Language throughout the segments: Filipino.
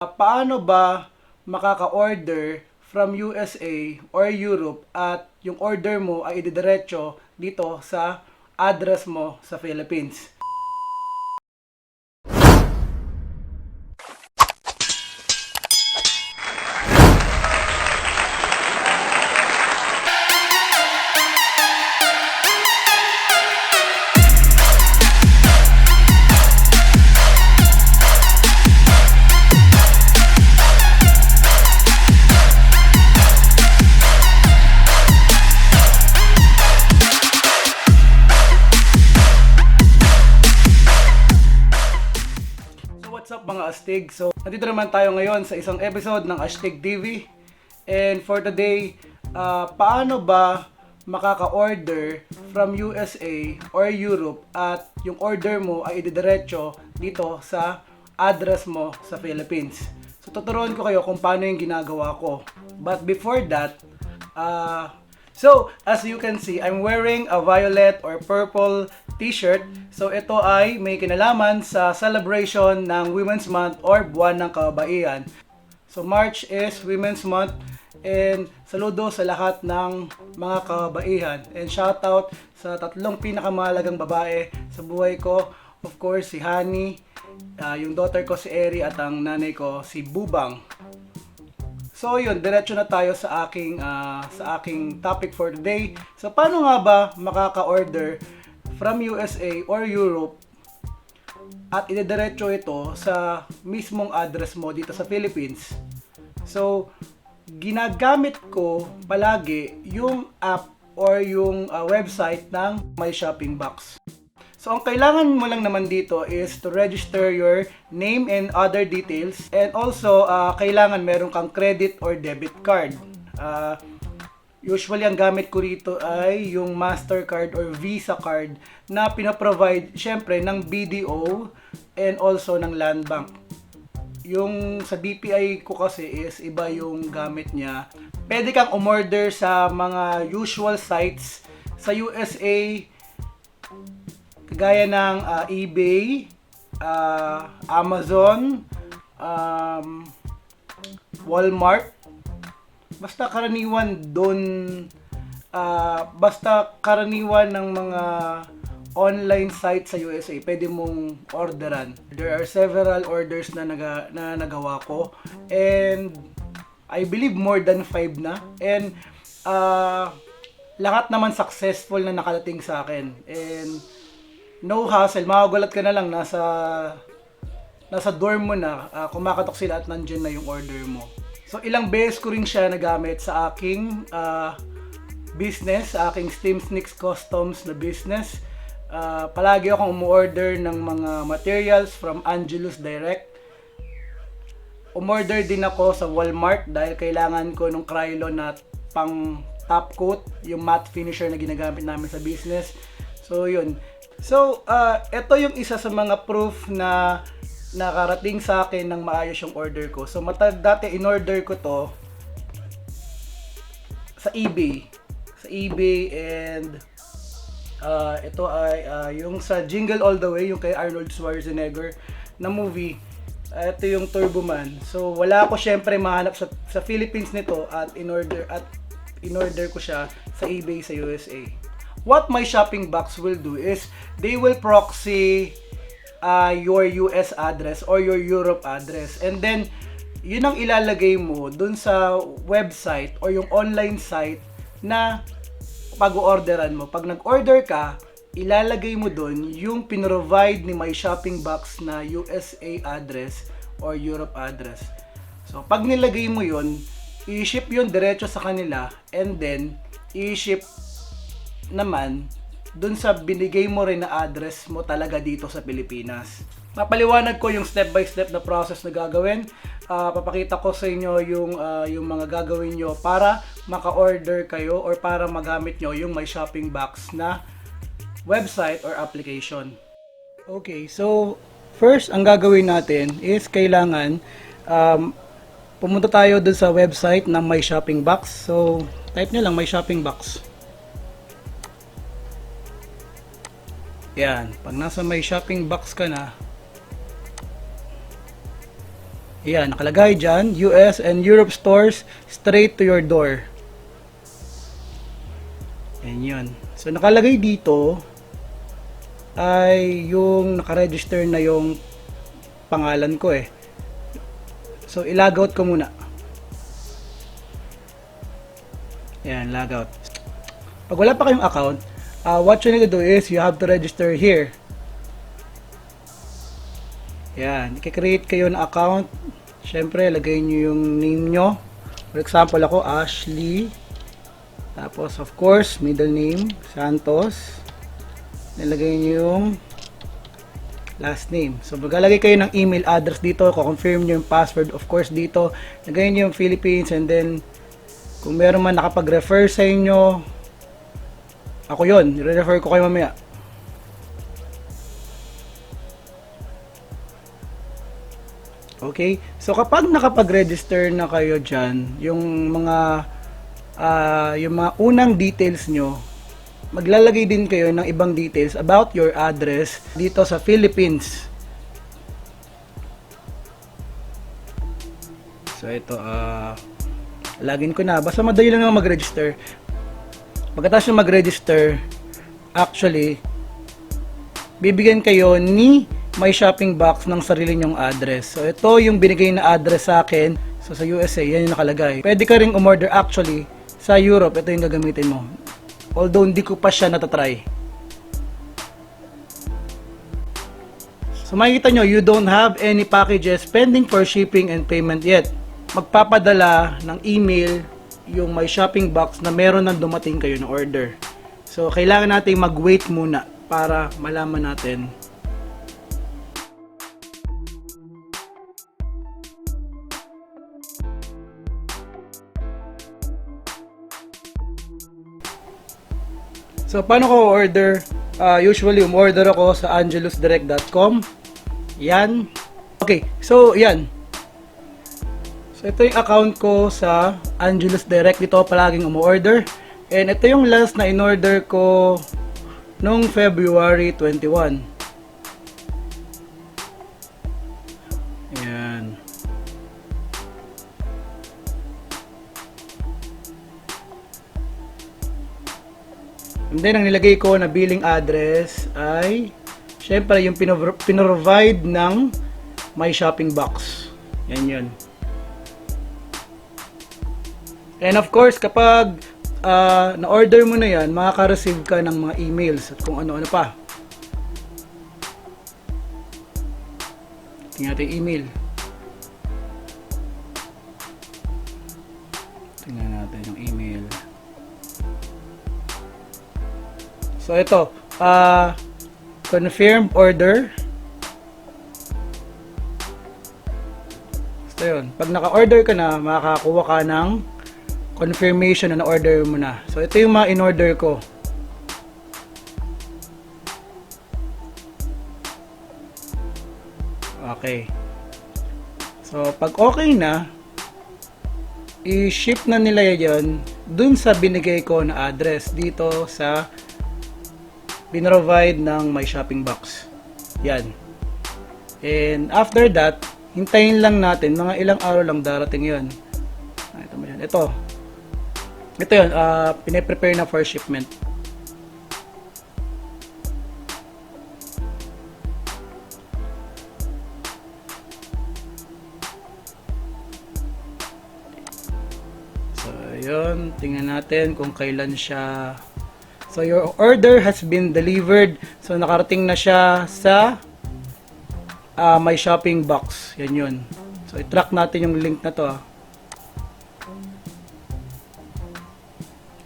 Paano ba makaka-order from USA or Europe at yung order mo ay ididiretso dito sa address mo sa Philippines? What's up mga Astig? So, nandito naman tayo ngayon sa isang episode ng Astig TV. And for today, paano ba makaka-order from USA or Europe at yung order mo ay ididiretso dito sa address mo sa Philippines? So, tuturuan ko kayo kung paano yung ginagawa ko. But before that, so, as you can see, I'm wearing a violet or purple t-shirt. So, ito ay may kinalaman sa celebration ng Women's Month or Buwan ng Kababaihan. So, March is Women's Month and saludo sa lahat ng mga kababaihan. And shoutout sa tatlong pinakamahalagang babae sa buhay ko. Of course, si Honey, yung daughter ko si Eri at ang nanay ko si Bubang. So yun, diretso na tayo sa aking topic for today. So paano nga ba makaka-order from USA or Europe at ididiretso ito sa mismong address mo dito sa Philippines? So ginagamit ko palagi yung app or yung website ng My Shopping Box. So, ang kailangan mo lang naman dito is to register your name and other details. And also, kailangan meron kang credit or debit card. Usually, ang gamit ko rito ay yung Mastercard or Visa card na pinaprovide, syempre, ng BDO and also ng Land Bank. Yung sa BPI ko kasi is iba yung gamit niya. Pwede kang umorder sa mga usual sites sa USA, kagaya ng eBay, Amazon, Walmart. Basta karaniwan doon, basta karaniwan ng mga online sites sa USA, pwede mong orderan. There are several orders na nagawa ko. And I believe more than 5 na. And lahat naman successful na nakadating sa akin. And no hassle, makagulat ka na lang, nasa dorm mo na, kumakatok sila at nandiyan na yung order mo. So ilang beses ko rin siya nagamit sa aking business, sa aking Steam Sneaks Customs na business. Palagi akong umu-order ng mga materials from Angelus Direct. Umorder din ako sa Walmart dahil kailangan ko nung Krylon na pang top coat, yung matte finisher na ginagamit namin sa business. So yun. So, ito yung isa sa mga proof na nakarating sa akin ng maayos yung order ko. So, dati in-order ko to sa eBay. Sa eBay and ito ay yung sa Jingle All The Way, yung kay Arnold Schwarzenegger na movie. Ito yung Turbo Man. So, wala ako syempre mahanap sa Philippines nito at in-order ko siya sa eBay sa USA. What My Shopping Box will do is they will proxy your US address or your Europe address, and then yun ang ilalagay mo dun sa website or yung online site na pag-orderan mo. Pag nag-order ka, ilalagay mo dun yung pinrovide ni My Shopping Box na USA address or Europe address. So pag nilagay mo yun, i-ship yun diretso sa kanila, and then i-ship naman dun sa binigay mo rin na address mo talaga dito sa Pilipinas. Papaliwanag ko yung step by step na process na gagawin. Papakita ko sa inyo yung mga gagawin nyo para maka-order kayo or para magamit nyo yung My Shopping Box na website or application. Okay, so first ang gagawin natin is kailangan pumunta tayo dun sa website ng My Shopping Box. So type nyo lang My Shopping Box. Yan, pag nasa My Shopping Box ka na, Ayan, nakalagay dyan, US and Europe stores straight to your door. Ayan yun. So, nakalagay dito ay yung nakaregister na yung pangalan ko eh. So, i-logout ko muna. Ayan, logout. Pag wala pa kayong account, what you need to do is you have to register here. Ayan, i-create kayo ng account. Siyempre, lagay nyo yung name nyo. For example, ako, Ashley. Tapos, of course, middle name, Santos. Nilagay nyo yung last name. So, maglalagay kayo ng email address dito. Confirm nyo yung password. Of course, dito. Lagay nyo yung Philippines. And then, kung meron man nakapag-refer sa inyo, ako yun. I-refer ko kayo mamaya. Okay? So, kapag nakapag-register na kayo dyan, yung mga unang details nyo, maglalagay din kayo ng ibang details about your address dito sa Philippines. So, ito, login ko na. Basta madali lang mag-register. Pagkatapos nyo mag-register, actually, bibigyan kayo ni My Shopping Box ng sarili nyong address. So, ito yung binigay na address sa akin. So, sa USA, yan yung nakalagay. Pwede ka rin umorder actually sa Europe. Ito yung gagamitin mo. Although, hindi ko pa siya natatry. So, makikita nyo, you don't have any packages pending for shipping and payment yet. Magpapadala ng email yung My Shopping Box na meron nang dumating kayo na order. So, kailangan natin mag-wait muna para malaman natin. So, paano ko order? Usually, umorder ako sa angelusdirect.com. Yan. Okay, so, yan. So, ito yung account ko sa Angelus Direct. Dito ako palaging umorder. And ito yung last na in-order ko noong February 21. Yan. And then, ang nilagay ko na billing address ay syempre yung pinrovide ng My Shopping Box. Yan yun. And of course, kapag na-order mo na yan, makaka-receive ka ng mga emails at kung ano-ano pa. Tingnan natin yung email. Tingnan natin yung email. So, ito. Confirm order. So, yun. Pag naka-order ka na, makakakuha ka ng confirmation na na-order mo na. So, ito yung mga in-order ko. Okay. So, pag okay na, i-ship na nila yan dun sa binigay ko na address dito sa pinrovide ng My Shopping Box. Yan. And after that, hintayin lang natin, mga ilang araw lang darating yun. Ito mo yan. Ito yun, pine-prepare na for shipment. So, yun. Tingnan natin kung kailan siya. So, your order has been delivered. So, nakarating na siya sa My Shopping Box. Yan yun. So, i-track natin yung link na to.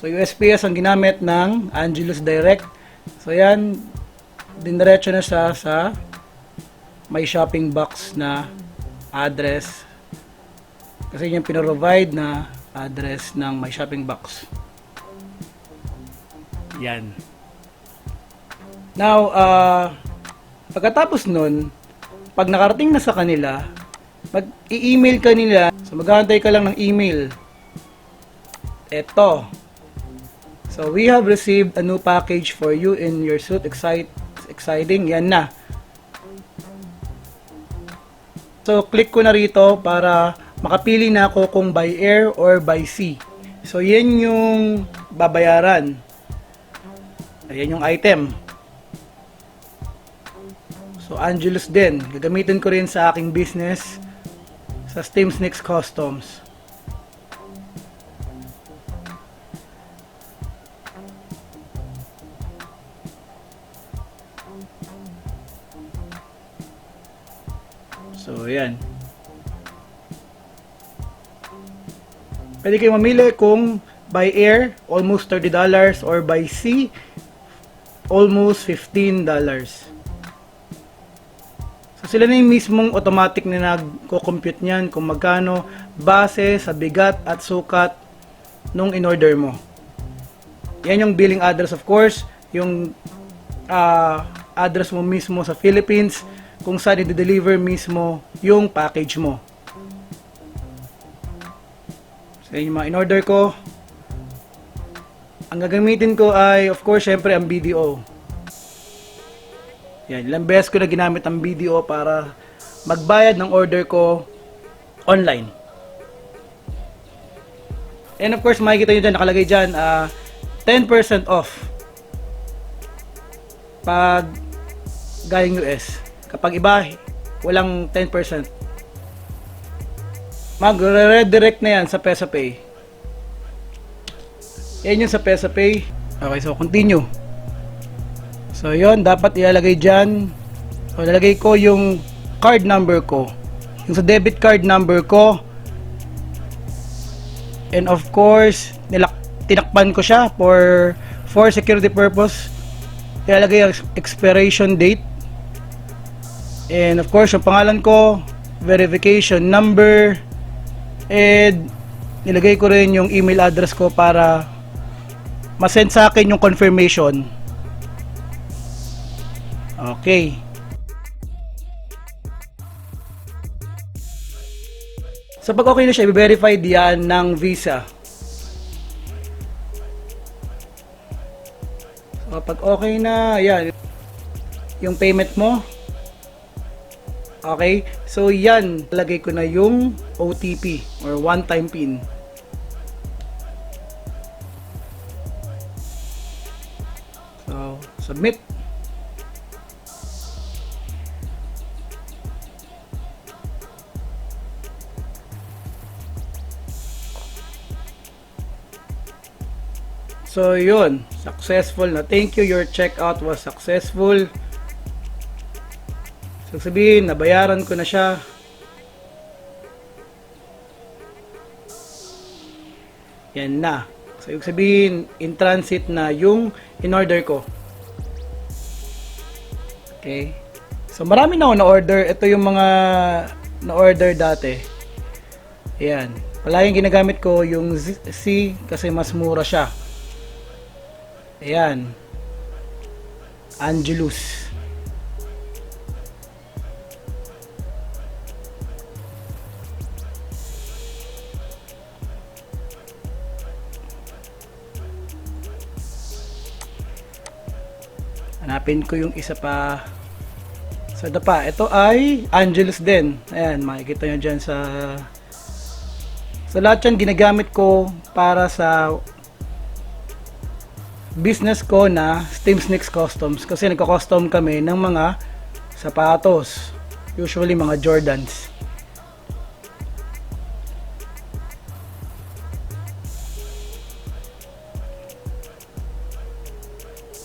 So, USPS ang ginamit ng Angelus Direct. So, yan. Diniretso na siya sa My Shopping Box na address. Kasi yung pinrovide na address ng My Shopping Box. Yan. Now, pagkatapos nun, pag nakarating na sa kanila, mag-i-email ka nila. So, maghahantay ka lang ng email. Eto. So, we have received a new package for you in your suit. Exciting. Yan na. So, click ko na rito para makapili na ako kung by air or by sea. So, yan yung babayaran. Ayan yung item. So, Angelus din. Gagamitin ko rin sa aking business sa Steam Sneaks Customs. So, ayan. Pwede kayo mamili kung by air, almost $30, or by sea, almost $15. So, sila na yung mismong automatic na nagko-compute niyan kung magkano base sa bigat at sukat nung in-order mo. Yan yung billing address, of course, yung address mo mismo sa Philippines, kung saan i-deliver mismo yung package mo. So, yun yung mga in-order ko. Ang gagamitin ko ay, of course, syempre ang BDO. Yan, ilang beses ko na ginamit ang BDO para magbayad ng order ko online. And of course, makikita nyo dyan, nakalagay dyan, 10% off pag galing US. Kapag iba, walang 10%. Mag-redirect na yan sa PesaPay. Yan yung sa PesaPay. Okay, so continue. So yon, dapat ilalagay dyan. So lalagay ko yung card number ko. Yung sa debit card number ko. And of course, tinakpan ko siya for security purpose. Ilalagay yung expiration date. And of course, yung pangalan ko, verification number, and nilagay ko rin yung email address ko para masend sa akin yung confirmation. Okay. So pag okay na siya, i-verify diyan ng Visa. So pag okay na, ayan, yung payment mo. Okay, so yan, lagay ko na yung OTP or one-time PIN. So, submit. So, yun, successful na. Thank you, your checkout was successful. So, sabihin, nabayaran ko na siya. Yan na. So, ibig sabihin, in transit na yung in-order ko. Okay. So, marami na ako na-order. Ito yung mga na-order dati. Ayan. Palaging ginagamit ko yung C kasi mas mura siya. Ayan. Angelus. Hanapin ko yung isa pa. So, ito pa. Ito ay Angelus din. Ayan, makikita nyo dyan sa lahat yan ginagamit ko para sa business ko na Steam Sneaks Customs. Kasi nagka-custom kami ng mga sapatos. Usually mga Jordans.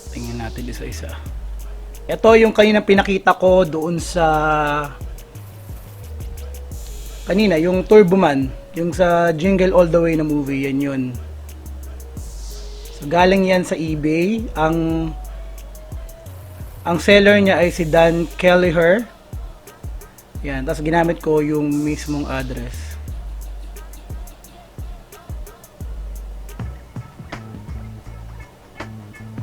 Tingnan natin isa-isa. Ito yung kanina pinakita ko doon sa kanina, yung Turboman, yung sa Jingle All the Way na movie, yan yun. So galing yan sa eBay. Ang seller niya ay si Dan Kelleher. Yan, tapos ginamit ko yung mismong address.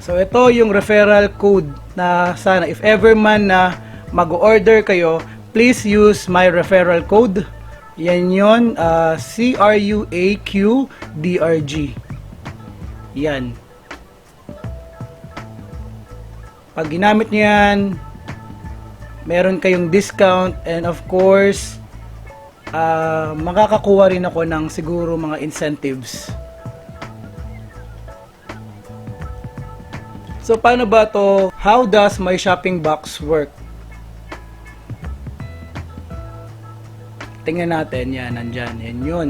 So ito yung referral code na sana if ever man na mag-order kayo, please use my referral code. Yan yun, CRUAQDRG. Yan. Pag ginamit nyo yan, meron kayong discount and of course, makakakuha rin ako ng siguro mga incentives. So paano ba to? How does my shopping box work? Tingnan natin, yan, nandyan, yan yun.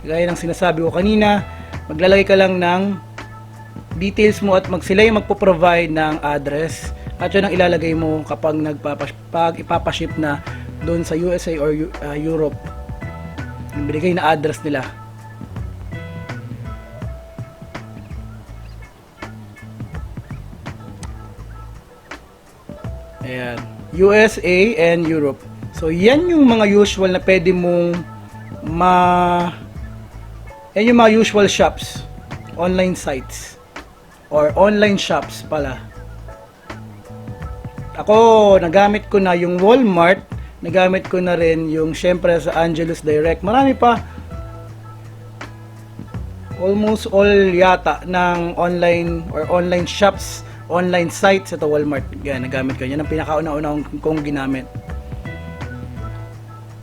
Kagaya ng sinasabi ko kanina, maglalagay ka lang ng details mo at sila yung magpo-provide ng address at yun ang ilalagay mo kapag pag ipapaship na doon sa USA or Europe. Yung binigay na address nila. Ayan, USA and Europe. So, yan yung mga usual na pwede mong yan yung mga usual shops, online sites, or online shops pala. Ako, nagamit ko na yung Walmart, nagamit ko na rin yung syempre sa Angelus Direct. Marami pa. Almost all yata ng online or online shops, online sites ito Walmart. Yan, nagamit ko. Yan ang pinakauna-una kong ginamit.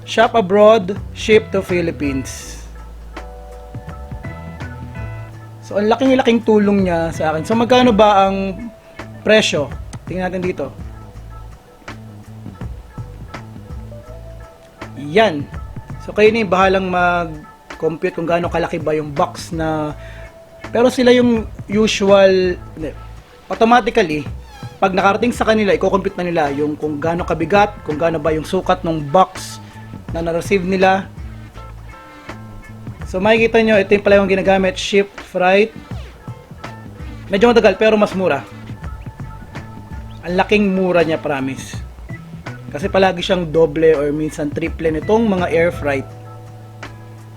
Shop abroad, ship to Philippines. So, ang laking-laking tulong niya sa akin. So, magkano ba ang presyo? Tingnan natin dito. Yan. So, kayo na yung bahalang mag-compute kung gaano kalaki ba yung box na... Pero sila yung usual... Automatically, pag nakarating sa kanila, i-compute na nila yung kung gaano kabigat, kung gaano ba yung sukat ng box na na-receive nila. So makikita nyo, ito yung pala yung ginagamit, ship, freight. Medyo matagal pero mas mura. Ang laking mura niya, promise. Kasi palagi siyang doble or minsan triple nitong mga air freight.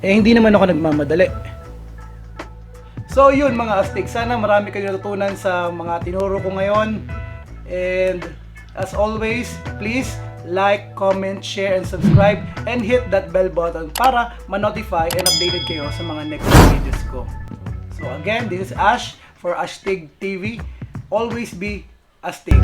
Eh hindi naman ako nagmamadali. So yun mga astig, sana marami kayong natutunan sa mga tinuro ko ngayon. And as always, please like, comment, share, and subscribe, and hit that bell button para ma-notify and updated kayo sa mga next videos ko. So again, this is Ash for Ashtig TV. Always be Astig.